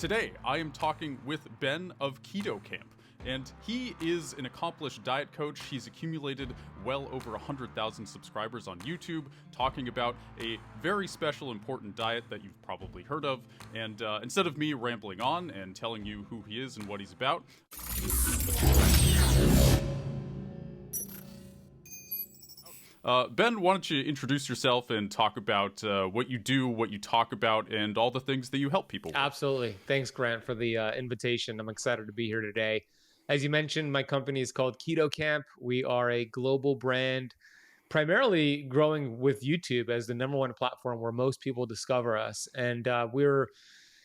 Today, I am talking with Ben of Keto Kamp, and he is an accomplished diet coach. He's accumulated well over 100,000 subscribers on YouTube, talking about a very special, important diet that you've probably heard of. And instead of me rambling on and telling you who he is and what he's about, Ben, why don't you introduce yourself and talk about what you do, what you talk about, and all the things that you help people with. Absolutely. Thanks, Grant, for the invitation. I'm excited to be here today. As you mentioned, my company is called Keto Kamp. We are a global brand, primarily growing with YouTube as the number one platform where most people discover us. And we're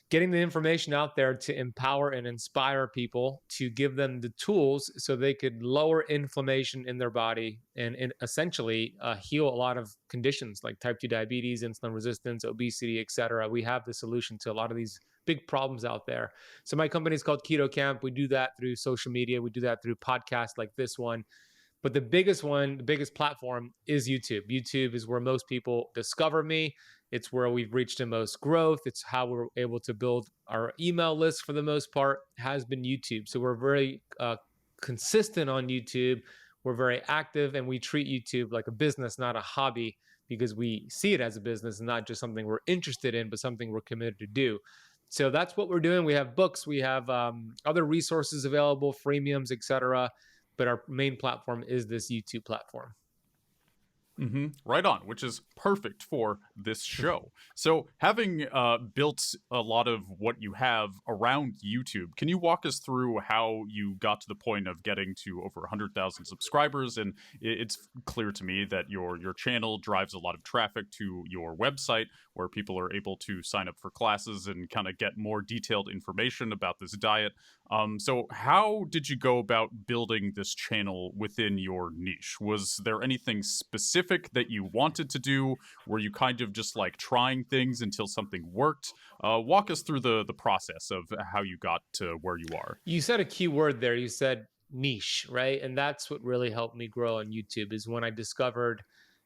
getting the information out there to empower and inspire people, to give them the tools so they could lower inflammation in their body and essentially heal a lot of conditions like type 2 diabetes, insulin resistance, obesity, etc. We have the solution to a lot of these big problems out there. So my company is called Keto Kamp. We do that through social media. We do that through podcasts like this one. But the biggest one, the biggest platform is YouTube. YouTube is where most people discover me. It's where we've reached the most growth. It's how we're able to build our email list for the most part, has been YouTube. So we're very consistent on YouTube. We're very active, and we treat YouTube like a business, not a hobby, because we see it as a business and not just something we're interested in, but something we're committed to do. So that's what we're doing. We have books, we have other resources available, freemiums, etc. But our main platform is this YouTube platform. Right on, which is perfect for this show. So, having built a lot of what you have around YouTube, can you walk us through how you got to the point of getting to over 100,000 subscribers? And it's clear to me that your channel drives a lot of traffic to your website, where people are able to sign up for classes and kind of get more detailed information about this diet. So, how did you go about building this channel within your niche? Was there anything specific that you wanted to do? Were you kind of just like trying things until something worked? Walk us through the process of how you got to where you are. You said a key word there. You said niche, right? And that's what really helped me grow on YouTube, is when I discovered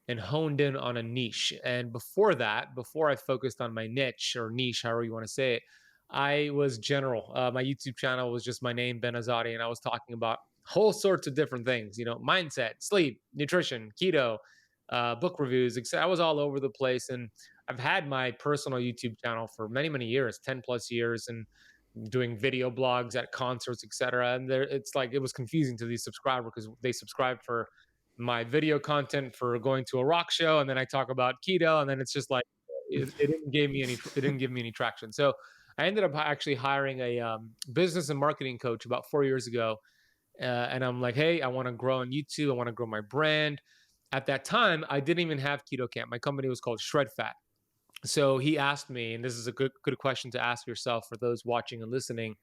and honed in on a niche. And before that, before I focused on my niche or niche, however you want to say it, I was general. My YouTube channel was just my name, Ben Azadi, and I was talking about whole sorts of different things, mindset, sleep, nutrition, keto, book reviews, etc. I was all over the place, and I've had my personal YouTube channel for many, many years, 10 plus years, and doing video blogs at concerts, etc. And it's like, it was confusing to these subscribers because they subscribed for my video content for going to a rock show, and then I talk about keto, and then it's just like it didn't give me any traction. So I ended up actually hiring a business and marketing coach about 4 years ago, and I'm like, hey, I want to grow on YouTube. I want to grow my brand. At that time, I didn't even have Keto Kamp. My company was called Shred Fat. So he asked me, and this is a good question to ask yourself for those watching and listening: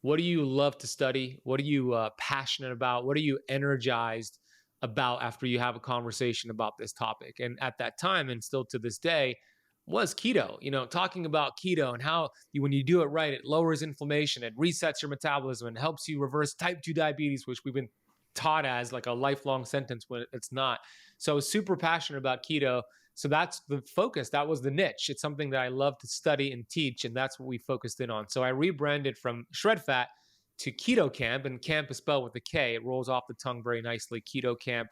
what do you love to study? What are you passionate about? What are you energized about after you have a conversation about this topic? And at that time, and still to this day, was keto. Talking about keto and how when you do it right, it lowers inflammation, it resets your metabolism, and helps you reverse type 2 diabetes, which we've been taught as like a lifelong sentence when it's not. So I was super passionate about keto. So that's the focus. That was the niche. It's something that I love to study and teach, and that's what we focused in on. So I rebranded from Shred Fat to Keto Kamp, and Kamp is spelled with a K. It rolls off the tongue very nicely, Keto Kamp.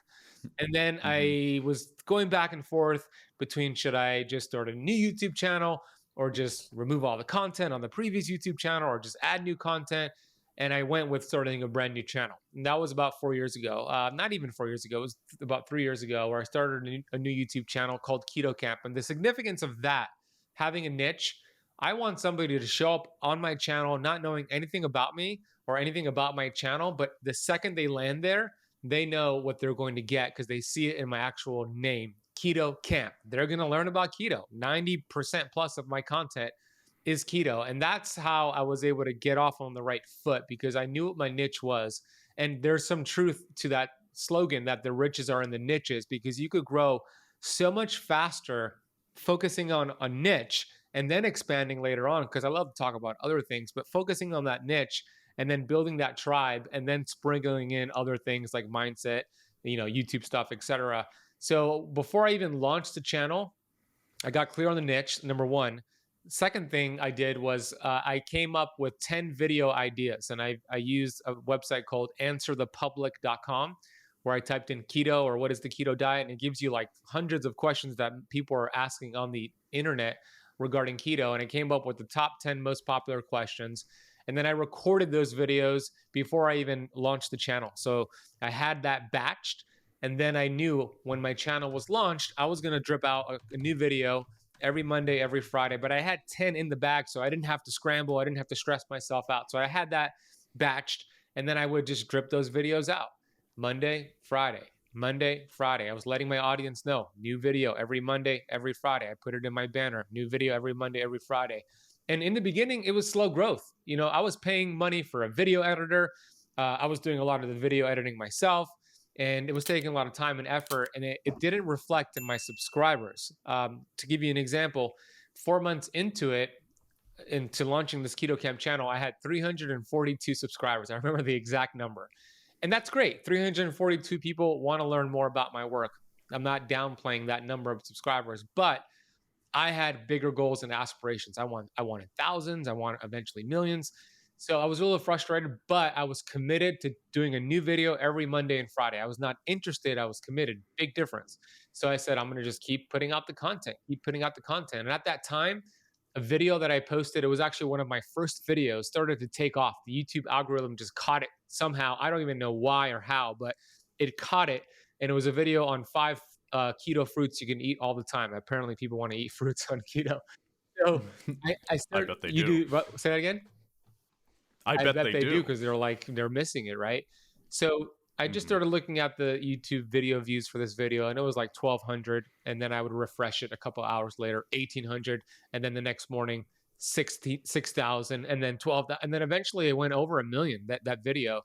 And then I was going back and forth between, should I just start a new YouTube channel or just remove all the content on the previous YouTube channel or just add new content? And I went with starting a brand new channel. And that was about 4 years ago. Not even 4 years ago. It was about 3 years ago where I started a new YouTube channel called Keto Kamp. And the significance of that, having a niche, I want somebody to show up on my channel not knowing anything about me or anything about my channel. But the second they land there, they know what they're going to get because they see it in my actual name, Keto Kamp. They're going to learn about keto. 90% plus of my content is keto. And that's how I was able to get off on the right foot, because I knew what my niche was. And there's some truth to that slogan that the riches are in the niches, because you could grow so much faster focusing on a niche and then expanding later on, because I love to talk about other things, but focusing on that niche and then building that tribe and then sprinkling in other things like mindset, YouTube stuff, etc. So before I even launched the channel, I got clear on the niche, number one. second thing I did was I came up with 10 video ideas, and I used a website called answerthepublic.com, where I typed in keto or what is the keto diet, and it gives you like hundreds of questions that people are asking on the internet regarding keto. And I came up with the top 10 most popular questions. And then I recorded those videos before I even launched the channel. So I had that batched. And then I knew when my channel was launched, I was going to drip out a new video every Monday, every Friday, but I had 10 in the bag. So I didn't have to scramble. I didn't have to stress myself out. So I had that batched, and then I would just drip those videos out Monday, Friday, Monday, Friday. I was letting my audience know new video every Monday, every Friday. I put it in my banner, new video every Monday, every Friday. And in the beginning, it was slow growth. You know, I was paying money for a video editor. I was doing a lot of the video editing myself, and it was taking a lot of time and effort, and it didn't reflect in my subscribers. To give you an example, 4 months into launching this Keto Kamp channel, I had 342 subscribers. I remember the exact number. And that's great. 342 people want to learn more about my work. I'm not downplaying that number of subscribers, but I had bigger goals and aspirations. I wanted thousands. I wanted eventually millions. So I was a little frustrated, but I was committed to doing a new video every Monday and Friday. I was not interested. I was committed. Big difference. So I said, I'm going to just keep putting out the content, keep putting out the content. And at that time, a video that I posted, it was actually one of my first videos, started to take off. The YouTube algorithm just caught it somehow. I don't even know why or how, but it caught it. And it was a video on 5 keto fruits you can eat all the time. Apparently, people want to eat fruits on keto. So I I started. bet they You do. say that again? I I bet bet they they do do. because they're missing it, right? So I just Mhm. started looking at the YouTube video views for this video, and it was like 1,200, and then I would refresh it a couple hours later, 1,800, and then the next morning, 6,000, and then 12, and then eventually it went over a million, that video.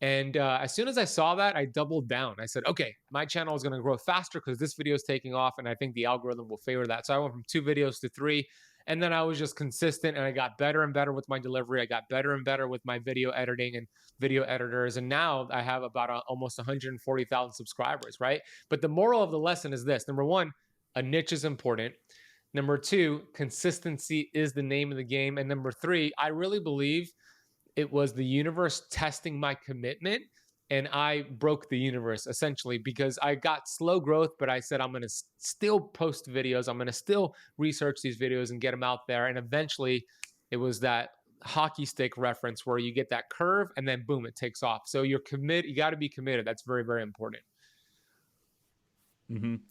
And as soon as I saw that, I doubled down. I said, okay, my channel is going to grow faster because this video is taking off, and I think the algorithm will favor that. So I went from 2 videos to 3, and then I was just consistent, and I got better and better with my delivery. I got better and better with my video editing and video editors. And now I have about almost 140,000 subscribers, right? But the moral of the lesson is this: number one, a niche is important. Number two, consistency is the name of the game. And number three, I really believe it was the universe testing my commitment, and I broke the universe essentially because I got slow growth, but I said I'm going to still post videos. I'm going to still research these videos and get them out there. And eventually it was that hockey stick reference where you get that curve and then boom, it takes off. So you're committed. You got to be committed. That's very, very important.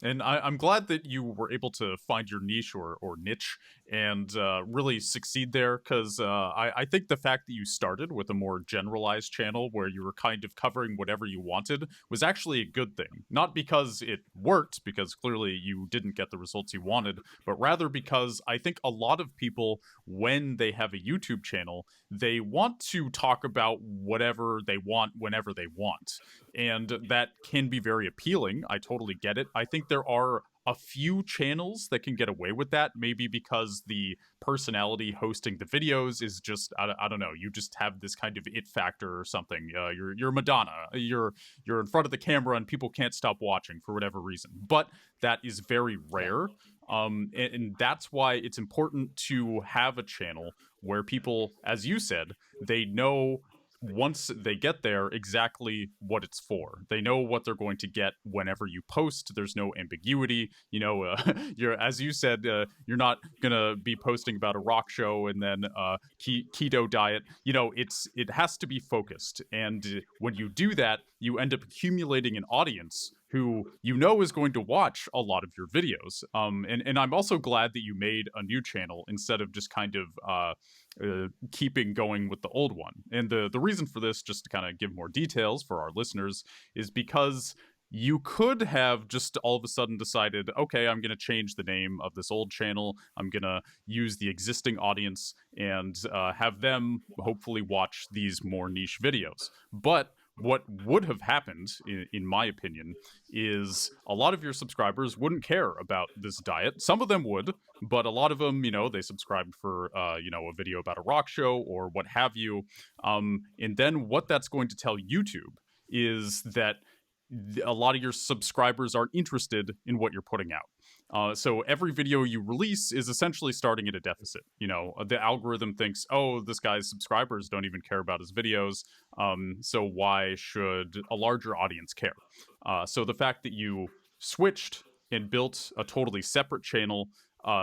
And I'm glad that you were able to find your niche or niche and really succeed there because I think the fact that you started with a more generalized channel where you were kind of covering whatever you wanted was actually a good thing. Not because it worked, because clearly you didn't get the results you wanted, but rather because I think a lot of people, when they have a YouTube channel, they want to talk about whatever they want whenever they want. And that can be very appealing. I totally get it. I think there are a few channels that can get away with that, maybe because the personality hosting the videos is just I don't know, you just have this kind of it factor or something. You're Madonna, you're in front of the camera and people can't stop watching for whatever reason. But that is very Yeah. rare. And that's why it's important to have a channel where people, as you said, they know once they get there exactly what it's for. They know what they're going to get whenever you post. There's no ambiguity. You know, you're, as you said, you're not gonna be posting about a rock show and then keto diet. You know, it has to be focused. And when you do that, you end up accumulating an audience who you know is going to watch a lot of your videos. And I'm also glad that you made a new channel instead of just kind of keeping going with the old one. And the reason for this, just to kind of give more details for our listeners, is because you could have just all of a sudden decided, okay, I'm going to change the name of this old channel. I'm going to use the existing audience and have them hopefully watch these more niche videos. But what would have happened, in my opinion, is a lot of your subscribers wouldn't care about this diet. Some of them would, but a lot of them, you know, they subscribed for, you know, a video about a rock show or what have you. And then what that's going to tell YouTube is that a lot of your subscribers aren't interested in what you're putting out. So every video you release is essentially starting at a deficit. The algorithm thinks, oh, this guy's subscribers don't even care about his videos, so why should a larger audience care? So the fact that you switched and built a totally separate channel,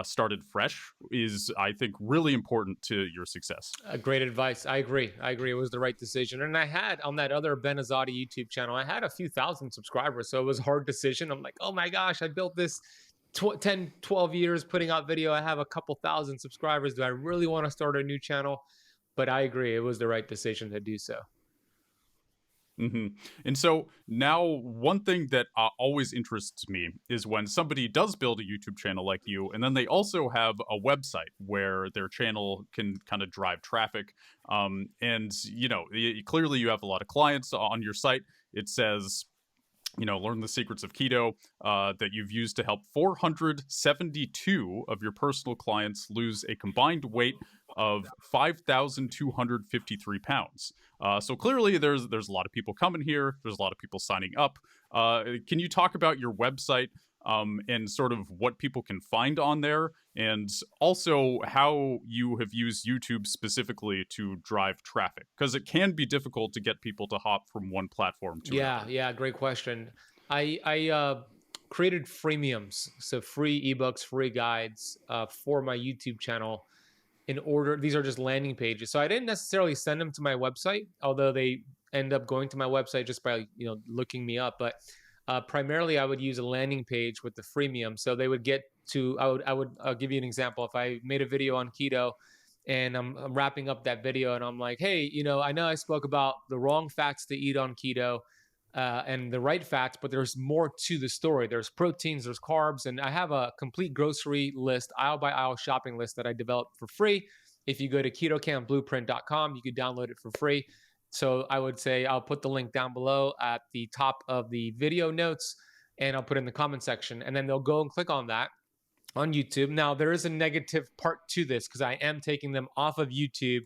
started fresh, is, I think, really important to your success. Great advice. I agree. I agree. It was the right decision. And I had on that other Ben Azadi YouTube channel, I had a few thousand subscribers. So it was a hard decision. I'm like, oh my gosh, I built this 10, 12 years putting out video. I have a couple thousand subscribers. Do I really want to start a new channel? But I agree. It was the right decision to do so. hmm And so now, one thing that always interests me is when somebody does build a YouTube channel like you, and then they also have a website where their channel can kind of drive traffic. And clearly you have a lot of clients on your site. It says, learn the secrets of keto, that you've used to help 472 of your personal clients lose a combined weight of 5,253 pounds. So clearly there's a lot of people coming here. There's a lot of people signing up. Can you talk about your website, and sort of what people can find on there, and also how you have used YouTube specifically to drive traffic? Because it can be difficult to get people to hop from one platform to another. Yeah, great question. I created freemiums, so free ebooks, free guides for my YouTube channel. In order, these are just landing pages. So I didn't necessarily send them to my website, although they end up going to my website just by looking me up. But primarily, I would use a landing page with the freemium, so they would get to. I'll give you an example. If I made a video on keto, and I'm wrapping up that video, and I'm like, hey, I know I spoke about the wrong fats to eat on keto, and the right fats, but there's more to the story. There's proteins, there's carbs, and I have a complete grocery list, aisle by aisle shopping list that I developed for free. If you go to ketokampblueprint.com, you can download it for free. So I would say I'll put the link down below at the top of the video notes, and I'll put it in the comment section, and then they'll go and click on that on YouTube. Now, there is a negative part to this because I am taking them off of YouTube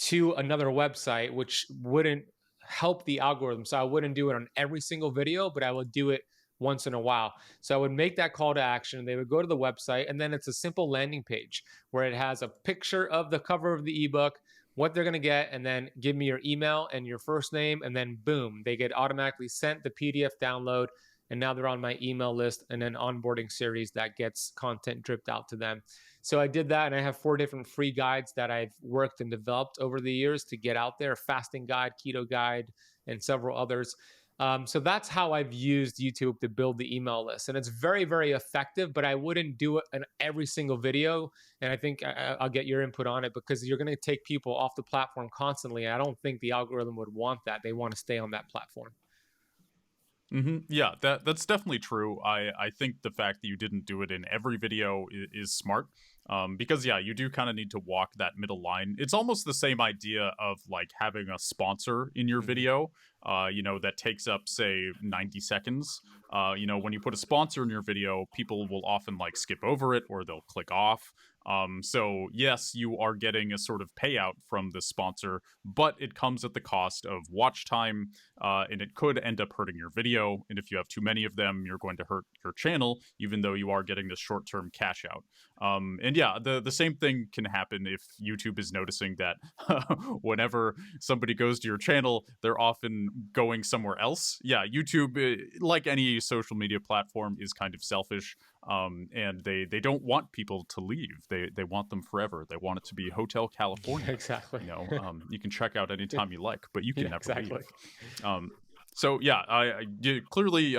to another website, which wouldn't help the algorithm. So I wouldn't do it on every single video, but I would do it once in a while. So I would make that call to action. They would go to the website, and then it's a simple landing page where it has a picture of the cover of the ebook, what they're going to get, and then give me your email and your first name, and then boom, they get automatically sent the PDF download, and now they're on my email list, and an onboarding series that gets content dripped out to them. So I did that, and I have 4 different free guides that I've worked and developed over the years to get out there: fasting guide, keto guide, and several others. So that's how I've used YouTube to build the email list. And it's very, very effective, but I wouldn't do it in every single video. And I think I'll get your input on it, because you're going to take people off the platform constantly. I don't think the algorithm would want that. They want to stay on that platform. Yeah, that's definitely true. I think the fact that you didn't do it in every video is smart, because yeah, you do kind of need to walk that middle line. It's almost the same idea of like having a sponsor in your video, that takes up, say, 90 seconds. When you put a sponsor in your video, people will often like skip over it, or they'll click off. So yes, you are getting a sort of payout from the sponsor, but it comes at the cost of watch time, and it could end up hurting your video. And if you have too many of them, you're going to hurt your channel, even though you are getting this short-term cash out. And yeah, the same thing can happen if YouTube is noticing that whenever somebody goes to your channel, they're often going somewhere else. Yeah, YouTube, like any social media platform, is kind of selfish. And they don't want people to leave. They want them forever. They want it to be Hotel California. Exactly. You can check out anytime you like, but you can never exactly. leave. So yeah, clearly,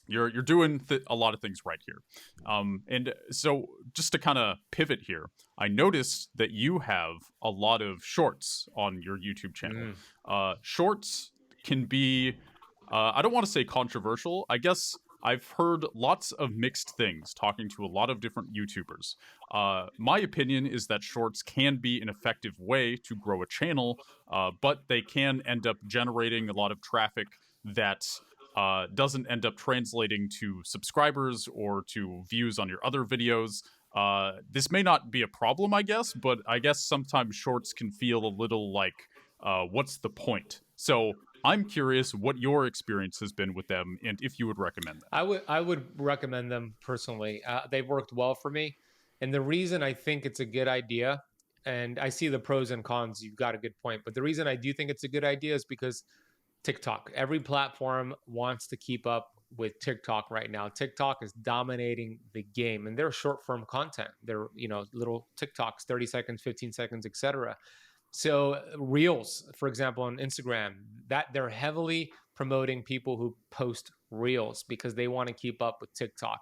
you're doing a lot of things right here. And so just to kind of pivot here, I noticed that you have a lot of shorts on your YouTube channel. Shorts can be, I don't want to say controversial. I guess I've heard lots of mixed things talking to a lot of different YouTubers. My opinion is that shorts can be an effective way to grow a channel, but they can end up generating a lot of traffic that doesn't end up translating to subscribers or to views on your other videos. This may not be a problem, I guess, but I guess sometimes shorts can feel a little like, what's the point? So I'm curious what your experience has been with them and if you would recommend them. I would recommend them personally. They've worked well for me, and the reason I think it's a good idea, and I see the pros and cons. You've got a good point, but the reason I do think it's a good idea is because TikTok. Every platform wants to keep up with TikTok right now. TikTok is dominating the game, and they're short form content. They're little TikToks, 30 seconds, 15 seconds, etc. So Reels, for example, on Instagram, that they're heavily promoting people who post Reels because they want to keep up with TikTok.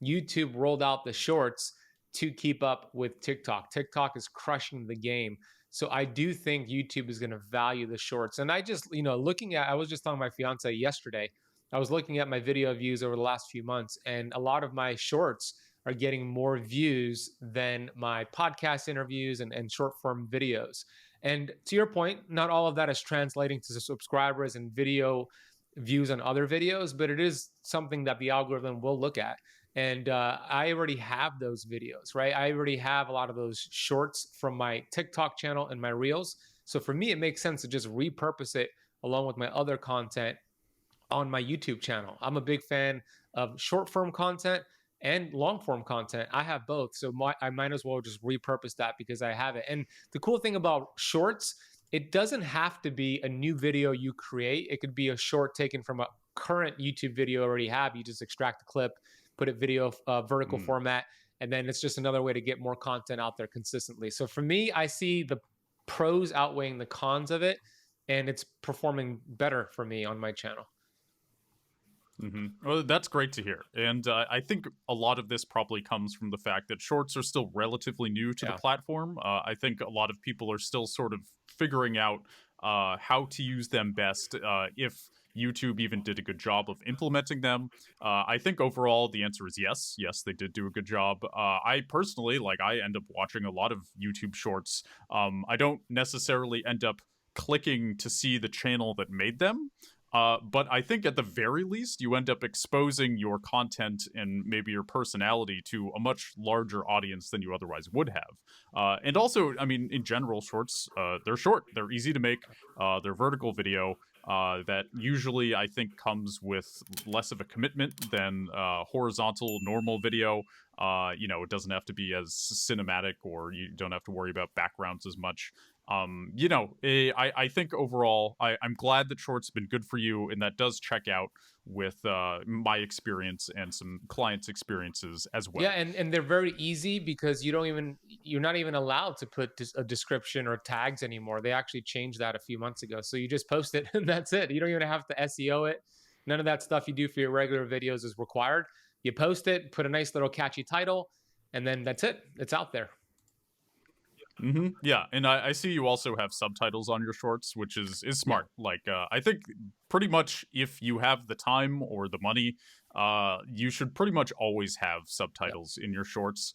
YouTube rolled out the Shorts to keep up with TikTok. TikTok is crushing the game. So I do think YouTube is going to value the Shorts. And I just, I was just telling my fiance yesterday, I was looking at my video views over the last few months, and a lot of my Shorts are getting more views than my podcast interviews and short form videos. And to your point, not all of that is translating to subscribers and video views on other videos, but it is something that the algorithm will look at. And I already have those videos, right? I already have a lot of those shorts from my TikTok channel and my Reels. So for me, it makes sense to just repurpose it along with my other content on my YouTube channel. I'm a big fan of short form content and long form content. I have both. So I might as well just repurpose that because I have it. And the cool thing about shorts, it doesn't have to be a new video you create. It could be a short taken from a current YouTube video you already have. You just extract the clip, put it video vertical format, and then it's just another way to get more content out there consistently. So for me, I see the pros outweighing the cons of it, and it's performing better for me on my channel. Well, that's great to hear. And I think a lot of this probably comes from the fact that shorts are still relatively new to the platform. I think a lot of people are still sort of figuring out how to use them best, if YouTube even did a good job of implementing them. I think overall the answer is yes. Yes, they did do a good job. I personally, I end up watching a lot of YouTube shorts. I don't necessarily end up clicking to see the channel that made them. But I think at the very least, you end up exposing your content and maybe your personality to a much larger audience than you otherwise would have. And also, I mean, in general, shorts, they're short, they're easy to make, they're vertical video. That usually I think comes with less of a commitment than horizontal normal video. It doesn't have to be as cinematic, or you don't have to worry about backgrounds as much. I think overall, I'm glad that shorts have been good for you, and that does check out with my experience and some clients' experiences as well. Yeah, and they're very easy because you're not even allowed to put a description or tags anymore. They actually changed that a few months ago. So you just post it and that's it. You don't even have to SEO it. None of that stuff you do for your regular videos is required. You post it, put a nice little catchy title, and then that's it. It's out there. Yeah, and I see you also have subtitles on your shorts, which is smart. I think pretty much if you have the time or the money, you should pretty much always have subtitles in your shorts.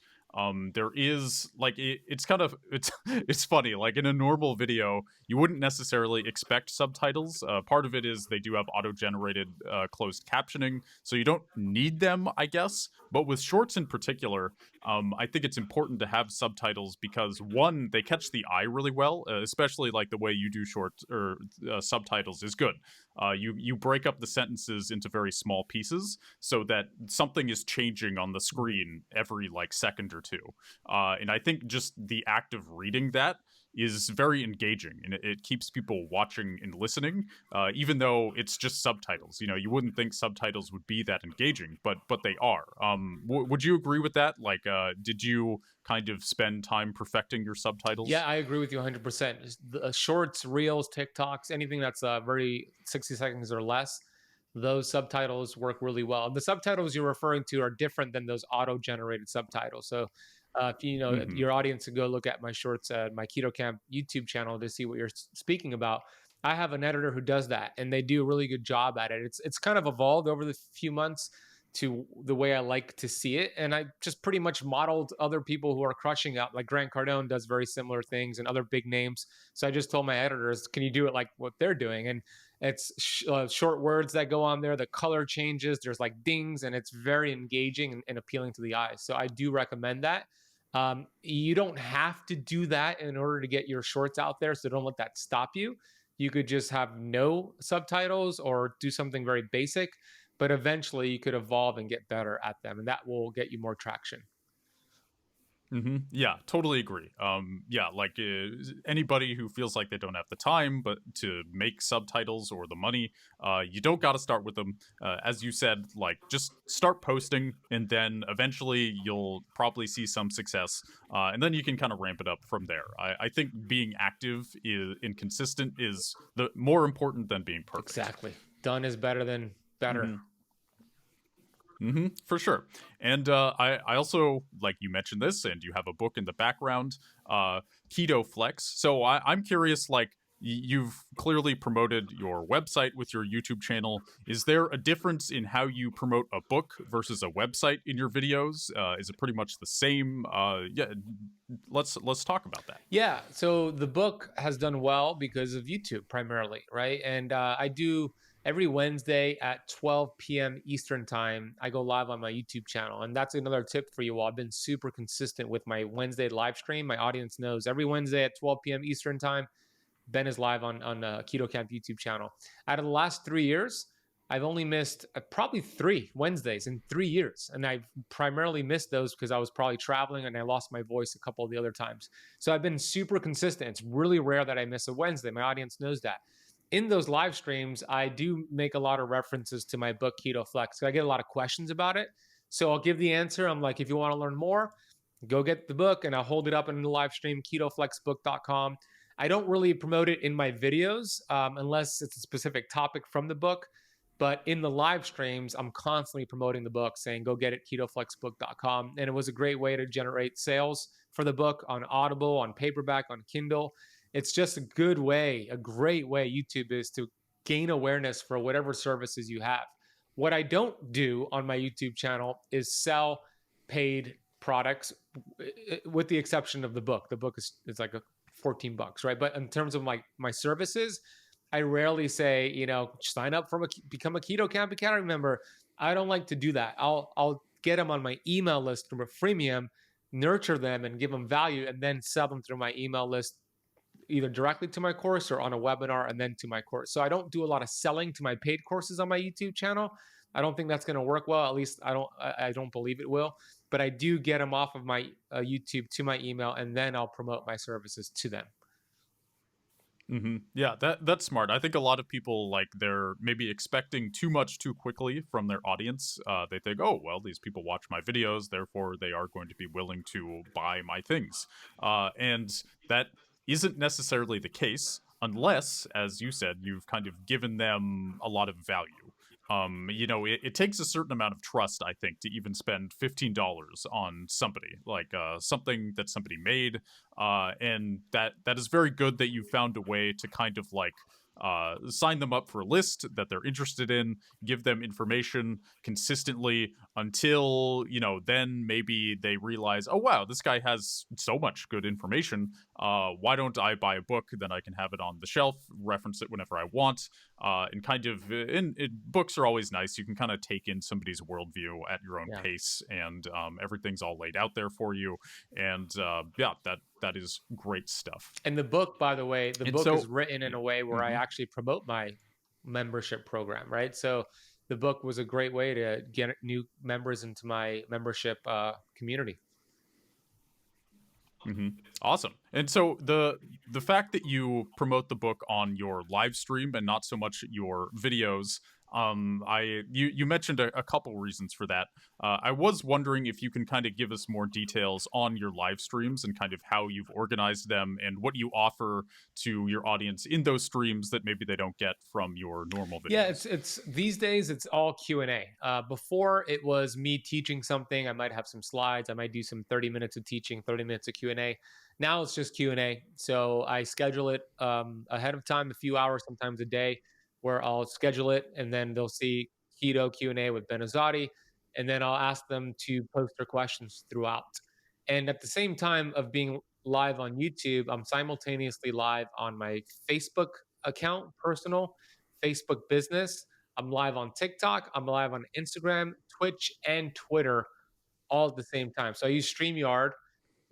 There is it's kind of it's funny. Like in a normal video, you wouldn't necessarily expect subtitles. Part of it is they do have auto-generated closed captioning, so you don't need them, I guess. But with shorts in particular, I think it's important to have subtitles because one, they catch the eye really well, especially like the way you do short or subtitles is good. You break up the sentences into very small pieces so that something is changing on the screen every second or two. And I think just the act of reading that is very engaging, and it keeps people watching and listening, even though it's just subtitles. You wouldn't think subtitles would be that engaging, but they are. Would you agree with that? Did you kind of spend time perfecting your subtitles? Yeah, I agree with you 100%. The shorts, reels, TikToks, anything that's very 60 seconds or less, those subtitles work really well. The subtitles you're referring to are different than those auto-generated subtitles. So if your audience to go look at my shorts at my Keto Kamp YouTube channel to see what you're speaking about, I have an editor who does that, and they do a really good job at it. It's kind of evolved over the few months to the way I like to see it, and I just pretty much modeled other people who are crushing out. Like Grant Cardone does very similar things, and other big names. So I just told my editors, "Can you do it like what they're doing?" And it's short words that go on there. The color changes. There's dings, and it's very engaging and appealing to the eyes. So I do recommend that. You don't have to do that in order to get your shorts out there, so don't let that stop you. You could just have no subtitles or do something very basic, but eventually you could evolve and get better at them, and that will get you more traction. Yeah, totally agree. Yeah, like anybody who feels like they don't have the time, but to make subtitles or the money, you don't got to start with them. As you said, like just start posting, and then eventually you'll probably see some success, and then you can kind of ramp it up from there. I think being active and consistent is the more important than being perfect. Exactly. Done is better than better. For sure. And I also, like you mentioned this, and you have a book in the background, Keto Flex. So I'm curious, like, you've clearly promoted your website with your YouTube channel. Is there a difference in how you promote a book versus a website in your videos? Is it pretty much the same? Yeah, let's talk about that. Yeah. So the book has done well because of YouTube primarily, right? And I do every Wednesday at 12 p.m. Eastern time. I go live on my YouTube channel. And that's another tip for you all. I've been super consistent with my Wednesday live stream. My audience knows every Wednesday at 12 p.m. Eastern time, Ben is live on Keto Kamp YouTube channel. Out of the last 3 years, I've only missed probably 3 Wednesdays in 3 years. And I've primarily missed those because I was probably traveling and I lost my voice a couple of the other times. So I've been super consistent. It's really rare that I miss a Wednesday. My audience knows that. In those live streams, I do make a lot of references to my book, Keto Flex. I get a lot of questions about it. So I'll give the answer. I'm like, if you want to learn more, go get the book, and I'll hold it up in the live stream, ketoflexbook.com. I don't really promote it in my videos unless it's a specific topic from the book. But in the live streams, I'm constantly promoting the book, saying, go get it, ketoflexbook.com. And it was a great way to generate sales for the book on Audible, on paperback, on Kindle. It's just a good way, a great way YouTube is to gain awareness for whatever services you have. What I don't do on my YouTube channel is sell paid products, with the exception of the book. The book is like a $14, right? But in terms of my services, I rarely say, sign up for become a Keto Kamp Academy member. I don't like to do that. I'll get them on my email list from a freemium, nurture them and give them value, and then sell them through my email list, either directly to my course or on a webinar and then to my course. So I don't do a lot of selling to my paid courses on my YouTube channel. I don't think that's going to work well. At least I don't believe it will. But I do get them off of my YouTube to my email, and then I'll promote my services to them. Yeah, that's smart. I think a lot of people, like, they're maybe expecting too much too quickly from their audience. They think, oh well, these people watch my videos, therefore they are going to be willing to buy my things, and that isn't necessarily the case unless, as you said, you've kind of given them a lot of value. It takes a certain amount of trust, I think, to even spend $15 on somebody, like something that somebody made, and that is very good that you found a way to kind of like sign them up for a list that they're interested in, give them information consistently until, then maybe they realize, oh wow, this guy has so much good information. Why don't I buy a book? Then I can have it on the shelf, reference it whenever I want, and kind of. Books are always nice. You can kind of take in somebody's worldview at your own pace, and everything's all laid out there for you. And that is great stuff. And the book, by the way, is written in a way where I actually promote my membership program, right? So the book was a great way to get new members into my membership community. Awesome. And so the fact that you promote the book on your live stream and not so much your videos, you mentioned a couple reasons for that. I was wondering if you can kind of give us more details on your live streams and kind of how you've organized them and what you offer to your audience in those streams that maybe they don't get from your normal videos. Yeah, it's these days it's all Q&A. Before it was me teaching something. I might have some slides. I might do some 30 minutes of teaching, 30 minutes of Q&A. Now it's just Q&A. So I schedule it ahead of time, a few hours, sometimes a day, where I'll schedule it, and then they'll see Keto Q&A with Ben Azadi, and then I'll ask them to post their questions throughout. And at the same time of being live on YouTube, I'm simultaneously live on my Facebook account, personal, Facebook business. I'm live on TikTok. I'm live on Instagram, Twitch, and Twitter all at the same time. So I use StreamYard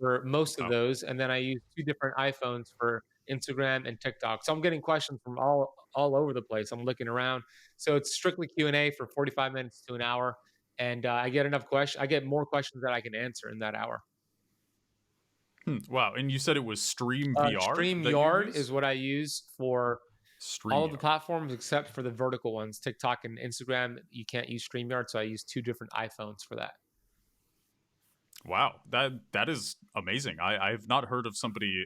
for most of those, and then I use 2 different iPhones for Instagram, and TikTok. So I'm getting questions from all over the place. I'm looking around. So it's strictly Q&A for 45 minutes to an hour, and I get enough questions. I get more questions that I can answer in that hour. Wow. And you said it was Stream VR that you StreamYard use? is what I use for all of the StreamYard. platforms except for the vertical ones, TikTok and Instagram. You can't use StreamYard, so I use two different iPhones for that. Wow, that is amazing. I've not heard of somebody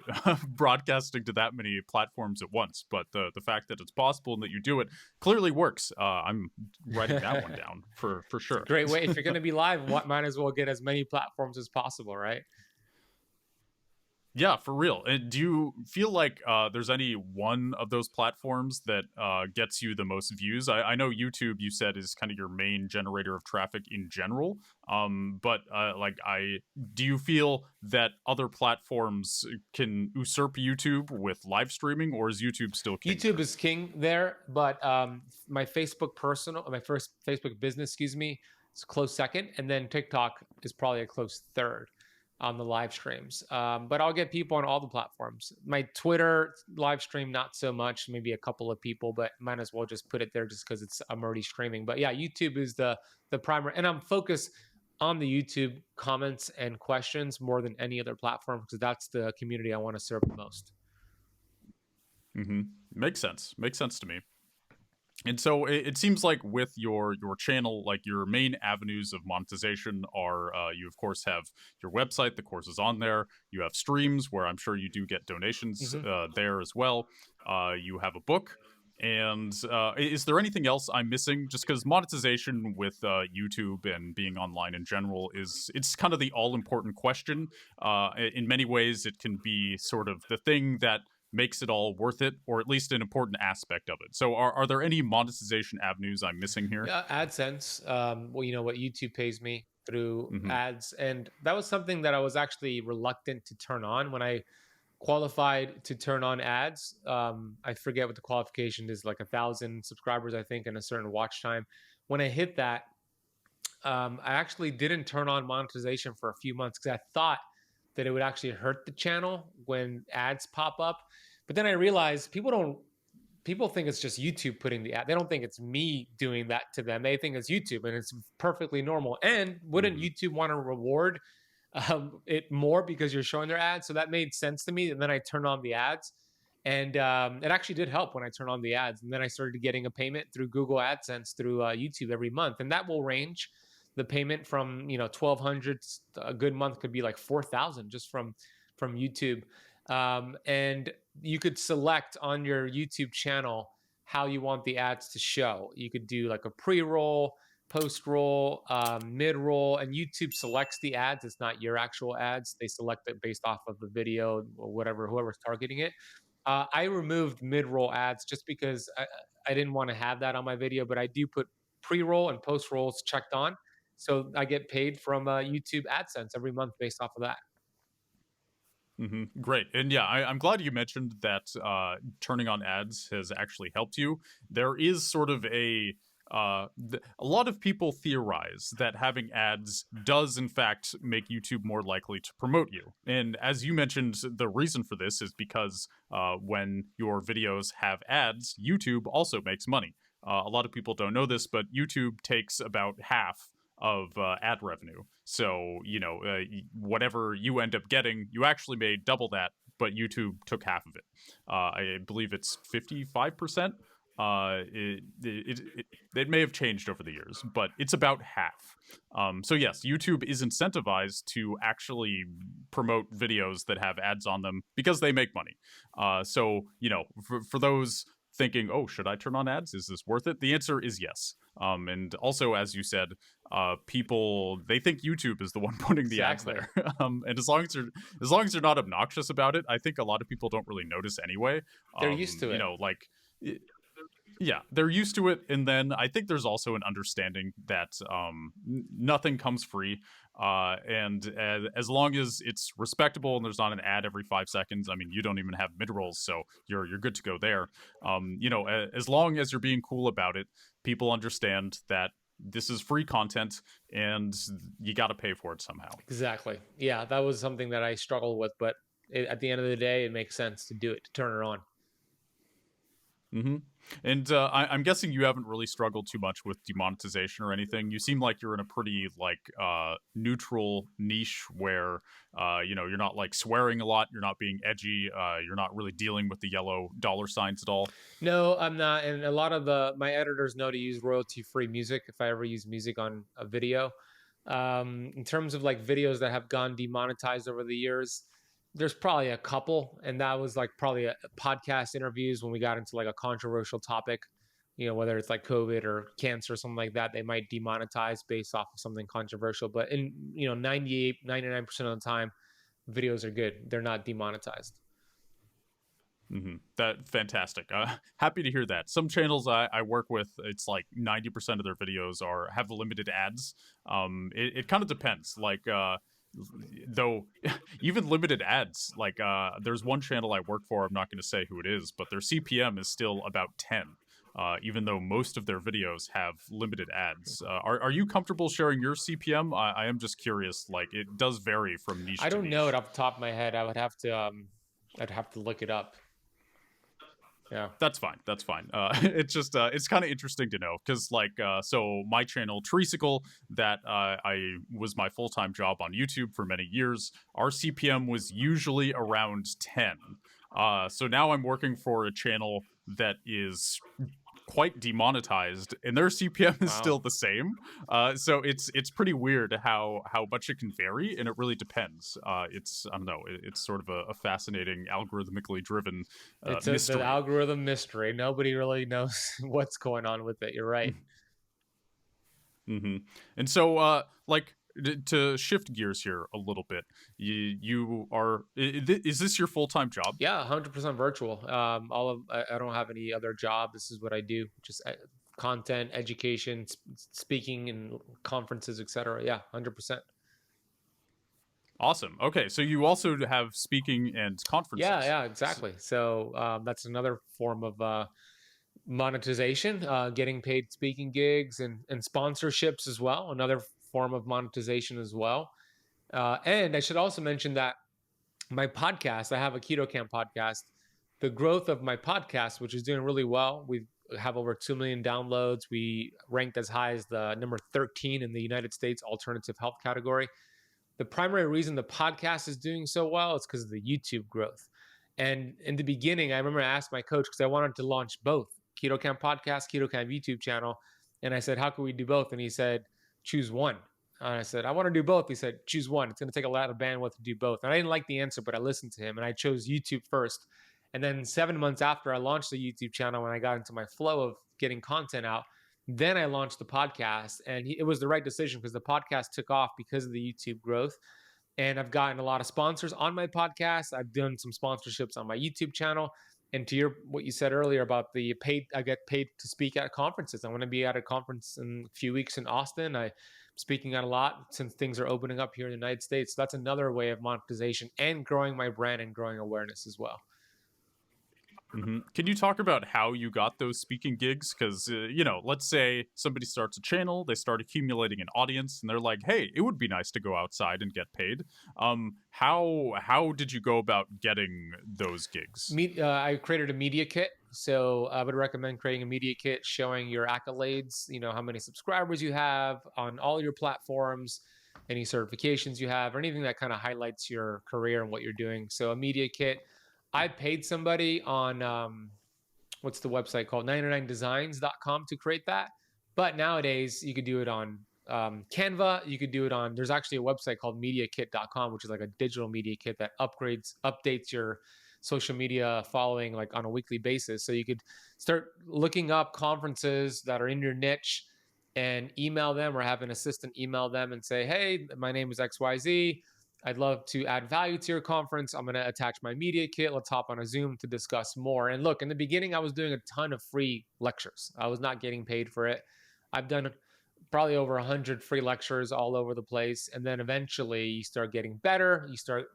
broadcasting to that many platforms at once, but the fact that it's possible and that you do it clearly works. I'm writing that one down for sure. Great way. If you're going to be live, might as well get as many platforms as possible, right? Yeah, for real. And do you feel like there's any one of those platforms that gets you the most views? I know YouTube, you said, is kind of your main generator of traffic in general. But do you feel that other platforms can usurp YouTube with live streaming, or is YouTube still king? YouTube is king there, but my first Facebook business, excuse me, is a close second, and then TikTok is probably a close third on the live streams. But I'll get people on all the platforms. My Twitter live stream, not so much, maybe a couple of people, but might as well just put it there just because I'm already streaming. But yeah, YouTube is the primary, and I'm focused on the YouTube comments and questions more than any other platform because that's the community I want to serve the most. Mm-hmm. Makes sense. Makes sense to me. And so it seems like with your channel, like your main avenues of monetization are you of course have your website, the course is on there. You have streams where I'm sure you do get donations there as well. You have a book. And is there anything else I'm missing? Just because monetization with YouTube and being online in general it's kind of the all important question. In many ways, it can be sort of the thing that makes it all worth it, or at least an important aspect of it. So are there any monetization avenues I'm missing here? Yeah, AdSense. Well, you know what YouTube pays me through ads, and that was something that I was actually reluctant to turn on when I qualified to turn on ads. I forget what the qualification is, like 1,000 subscribers, I think, and a certain watch time. When I hit that, I actually didn't turn on monetization for a few months because I thought that it would actually hurt the channel when ads pop up. But then I realized people think it's just YouTube putting the ad. They don't think it's me doing that to them. They think it's YouTube, and it's perfectly normal. And wouldn't YouTube want to reward it more because you're showing their ads? So that made sense to me. And then I turned on the ads, and it actually did help when I turned on the ads. And then I started getting a payment through Google AdSense through YouTube every month, and that will range the payment from 1,200. A good month could be like 4,000 just from YouTube. And you could select on your YouTube channel how you want the ads to show. You could do like a pre-roll, post-roll, mid-roll, and YouTube selects the ads. It's not your actual ads. They select it based off of the video or whatever, whoever's targeting it. I removed mid-roll ads just because I didn't want to have that on my video, but I do put pre-roll and post-rolls checked on. So I get paid from YouTube AdSense every month based off of that. Great. And yeah, I'm glad you mentioned that turning on ads has actually helped you. There is sort of a lot of people theorize that having ads does in fact make YouTube more likely to promote you. And as you mentioned, the reason for this is because when your videos have ads, YouTube also makes money. A lot of people don't know this, but YouTube takes about half of ad revenue. So, whatever you end up getting, you actually made double that, but YouTube took half of it. I believe it's 55%. It may have changed over the years, but it's about half. So yes, YouTube is incentivized to actually promote videos that have ads on them because they make money. So, for those thinking, oh, should I turn on ads? Is this worth it? The answer is yes. And also, as you said, people, they think YouTube is the one putting the ads there. And as long as they're not obnoxious about it, I think a lot of people don't really notice anyway. They're used to it. Yeah, they're used to it. And then I think there's also an understanding that nothing comes free. And as long as it's respectable and there's not an ad every 5 seconds, I mean, you don't even have mid-rolls, so you're good to go there. As long as you're being cool about it, people understand that this is free content and you got to pay for it somehow. Exactly. Yeah, that was something that I struggled with, but at the end of the day, it makes sense to do it, to turn it on. Mm-hmm. And I'm guessing you haven't really struggled too much with demonetization or anything. You seem like you're in a pretty like neutral niche where you're not like swearing a lot, you're not being edgy, you're not really dealing with the yellow dollar signs at all. No, I'm not. And a lot of my editors know to use royalty-free music if I ever use music on a video. In terms of like videos that have gone demonetized over the years, there's probably a couple, and that was like probably podcast interviews when we got into like a controversial topic, whether it's like COVID or cancer or something like that. They might demonetize based off of something controversial, but in 98, 99% of the time, videos are good. They're not demonetized. Mm-hmm. That fantastic. Happy to hear that. Some channels I work with, it's like 90% of their videos have limited ads. It kind of depends. Like though, even limited ads. Like there's one channel I work for. I'm not going to say who it is, but their CPM is still about 10. Even though most of their videos have limited ads. Are you comfortable sharing your CPM? I am just curious. Like it does vary from niche. I to don't niche. know it off the top of my head. I'd have to look it up. Yeah, that's fine. That's fine. It's just it's kind of interesting to know because so my channel Treesicle that I was my full-time job on YouTube for many years. Our CPM was usually around 10. So now I'm working for a channel that is quite demonetized, and their CPM is still the same. So it's pretty weird how much it can vary, and it really depends. It's I don't know. It's sort of a fascinating algorithmically driven mystery. The algorithm mystery. Nobody really knows what's going on with it. You're right. Mm-hmm. And so, to shift gears here a little bit, you are is this your full-time job? Yeah, 100% virtual. I don't have any other job. This is what I do, just content, education, speaking in conferences, etc. Yeah, 100%. Awesome. Okay, so you also have speaking and conferences. Yeah, exactly. So that's another form of monetization, getting paid speaking gigs and sponsorships as well. Another form of monetization as well. And I should also mention that my podcast, I have a Keto Kamp podcast. The growth of my podcast, which is doing really well, we have over 2 million downloads. We ranked as high as the number 13 in the United States alternative health category. The primary reason the podcast is doing so well is because of the YouTube growth. And in the beginning, I remember I asked my coach because I wanted to launch both Keto Kamp podcast, Keto Kamp YouTube channel. And I said, how can we do both? And he said, choose one. And I said, I want to do both. He said, choose one. It's going to take a lot of bandwidth to do both. And I didn't like the answer, but I listened to him and I chose YouTube first. And then 7 months after I launched the YouTube channel, when I got into my flow of getting content out, then I launched the podcast. And it was the right decision because the podcast took off because of the YouTube growth. And I've gotten a lot of sponsors on my podcast. I've done some sponsorships on my YouTube channel. And to what you said earlier about the paid, I get paid to speak at conferences. I'm going to be at a conference in a few weeks in Austin. I'm speaking at a lot since things are opening up here in the United States. So that's another way of monetization and growing my brand and growing awareness as well. Mm-hmm. Can you talk about how you got those speaking gigs? Because, let's say somebody starts a channel, they start accumulating an audience, and they're like, hey, it would be nice to go outside and get paid. How did you go about getting those gigs? I created a media kit. So I would recommend creating a media kit showing your accolades, how many subscribers you have on all your platforms, any certifications you have, or anything that kind of highlights your career and what you're doing. So a media kit. I paid somebody on what's the website called 99designs.com to create that. But nowadays you could do it on Canva. You could do it on, there's actually a website called mediakit.com, which is like a digital media kit that updates your social media following like on a weekly basis. So you could start looking up conferences that are in your niche and email them or have an assistant email them and say, hey, my name is XYZ. I'd love to add value to your conference. I'm going to attach my media kit. Let's hop on a Zoom to discuss more. And look, in the beginning, I was doing a ton of free lectures. I was not getting paid for it. I've done probably over 100 free lectures all over the place. And then eventually you start getting better. You start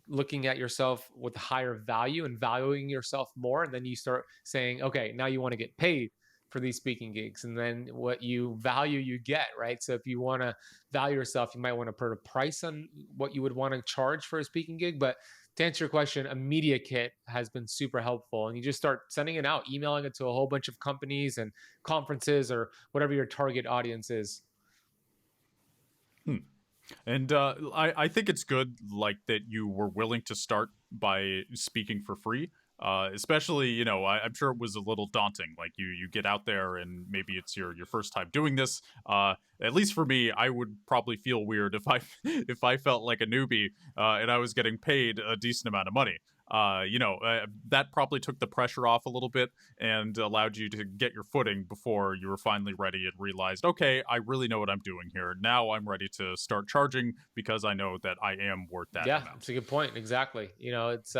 looking at yourself with higher value and valuing yourself more. And then you start saying, okay, now you want to get paid for these speaking gigs, and then what you value you get, right? So if you want to value yourself, you might want to put a price on what you would want to charge for a speaking gig. But to answer your question, a media kit has been super helpful, and you just start sending it out, emailing it to a whole bunch of companies and conferences or whatever your target audience is. And I think it's good, like, that you were willing to start by speaking for free. Especially, you know, I'm sure it was a little daunting. Like, you get out there and maybe it's your first time doing this. At least for me, I would probably feel weird if I if I felt like a newbie and I was getting paid a decent amount of money. That probably took the pressure off a little bit and allowed you to get your footing before you were finally ready and realized, okay, I really know what I'm doing here. Now I'm ready to start charging because I know that I am worth that Yeah, amount. it's a good point. Exactly. You know, it's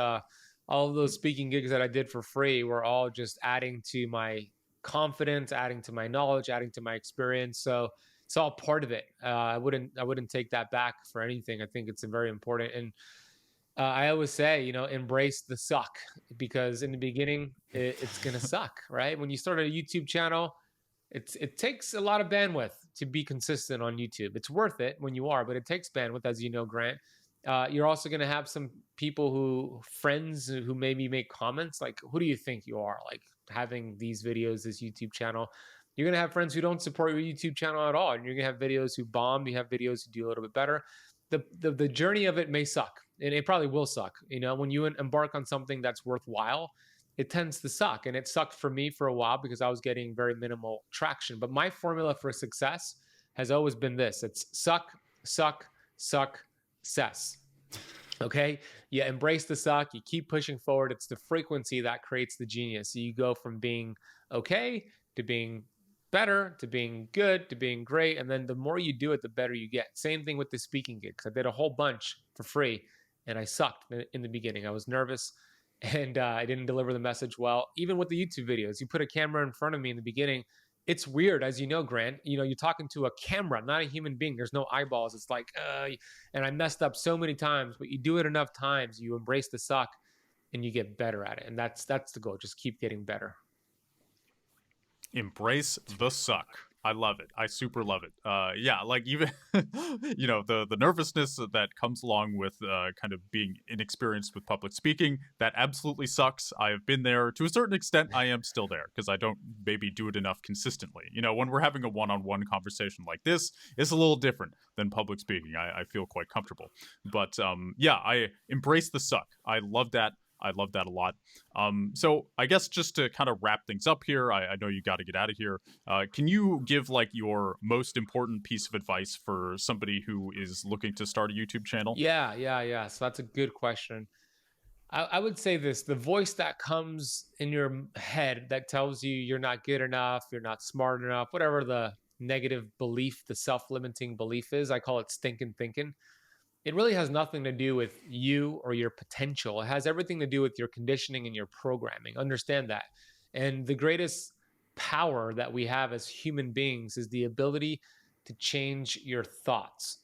all of those speaking gigs that I did for free were all just adding to my confidence, adding to my knowledge, adding to my experience. So it's all part of it. I wouldn't take that back for anything. I think it's a very important. And I always say, you know, embrace the suck, because in the beginning it's gonna suck, right? When you start a YouTube channel, it takes a lot of bandwidth to be consistent on YouTube. It's worth it when you are, but it takes bandwidth, as you know, Grant. You're also going to have some people friends who maybe make comments like, "Who do you think you are?" Like, having these videos, this YouTube channel. You're going to have friends who don't support your YouTube channel at all, and you're going to have videos who bomb. You have videos who do a little bit better. The journey of it may suck, and it probably will suck. You know, when you embark on something that's worthwhile, it tends to suck. And it sucked for me for a while because I was getting very minimal traction. But my formula for success has always been this: it's suck, suck, suck, success. Okay. You embrace the suck, you keep pushing forward. It's the frequency that creates the genius. So you go from being okay to being better to being good to being great. And then the more you do it, the better you get. Same thing with the speaking gigs. I did a whole bunch for free and I sucked in the beginning. I was nervous and I didn't deliver the message well. Even with the YouTube videos, you put a camera in front of me in the beginning. It's weird, as you know, Grant. You know, you're talking to a camera, not a human being. There's no eyeballs. It's like, and I messed up so many times, but you do it enough times, you embrace the suck, and you get better at it. And that's the goal. Just keep getting better. Embrace the suck. I love it. I super love it. Yeah, like, even the nervousness that comes along with kind of being inexperienced with public speaking, that absolutely sucks. I have been there to a certain extent. I am still there because I don't maybe do it enough consistently. You know, when we're having a one-on-one conversation like this, it's a little different than public speaking. I feel quite comfortable, but yeah, I embrace the suck. I love that. I love that a lot. So I guess just to kind of wrap things up here, I know you got to get out of here. Can you give like your most important piece of advice for somebody who is looking to start a YouTube channel? Yeah. So that's a good question. I would say this: the voice that comes in your head that tells you you're not good enough, you're not smart enough, whatever the negative belief, the self-limiting belief is, I call it stinking thinking. It really has nothing to do with you or your potential. It has everything to do with your conditioning and your programming. Understand that. And the greatest power that we have as human beings is the ability to change your thoughts.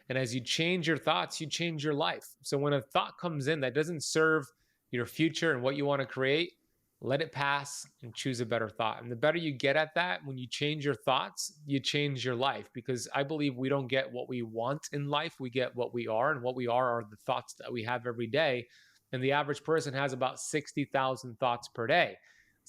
And as you change your thoughts, you change your life. So when a thought comes in that doesn't serve your future and what you want to create, let it pass and choose a better thought. And the better you get at that, when you change your thoughts, you change your life. Because I believe we don't get what we want in life, we get what we are. And what we are the thoughts that we have every day. And the average person has about 60,000 thoughts per day.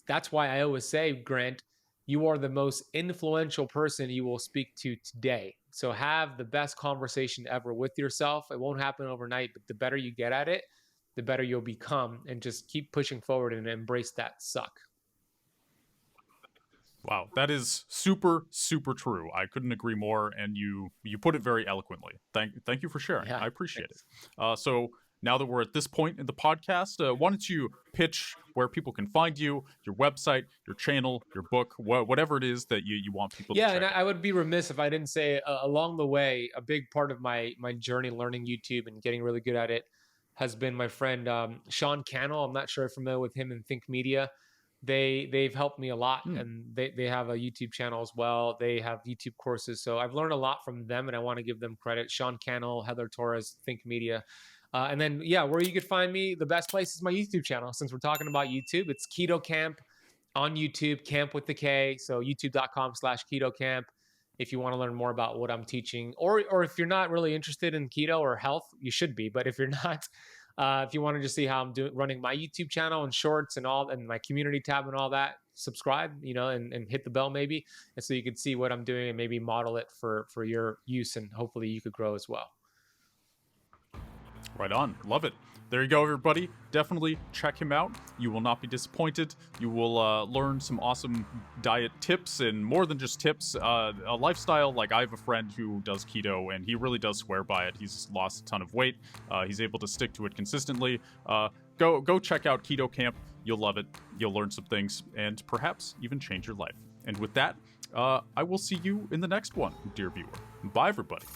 That's why I always say, Grant, you are the most influential person you will speak to today. So have the best conversation ever with yourself. It won't happen overnight, but the better you get at it, the better you'll become. And just keep pushing forward and embrace that suck. Wow, that is super, super true. I couldn't agree more, and you put it very eloquently. Thank you for sharing. Yeah. I appreciate Thanks. it. So now that we're at this point in the podcast, why don't you pitch where people can find you, your website, your channel, your book, whatever it is that you want people to Yeah, check and out. I would be remiss if I didn't say along the way, a big part of my journey learning YouTube and getting really good at it has been my friend Sean Cannell. I'm not sure if you're familiar with him in Think Media. They've helped me a lot, Hmm. and they have a YouTube channel as well. They have YouTube courses, so I've learned a lot from them, and I want to give them credit. Sean Cannell, Heather Torres, Think Media. And then, yeah, where you could find me, the best place is my YouTube channel. Since we're talking about YouTube, it's Keto Kamp on YouTube, Kamp with the K. So youtube.com/keto camp. If you want to learn more about what I'm teaching, or if you're not really interested in keto or health, you should be. But if you're not, if you want to just see how I'm running my YouTube channel and shorts and all, and my community tab and all that, subscribe, and hit the bell maybe, and so you can see what I'm doing and maybe model it for your use, and hopefully you could grow as well. Right on. Love it. There you go, everybody. Definitely check him out. You will not be disappointed. You will learn some awesome diet tips, and more than just tips, a lifestyle. Like, I have a friend who does keto, and he really does swear by it. He's lost a ton of weight. He's able to stick to it consistently. Go check out Keto Kamp. You'll love it. You'll learn some things, and perhaps even change your life. And with that, I will see you in the next one, dear viewer. Bye, everybody.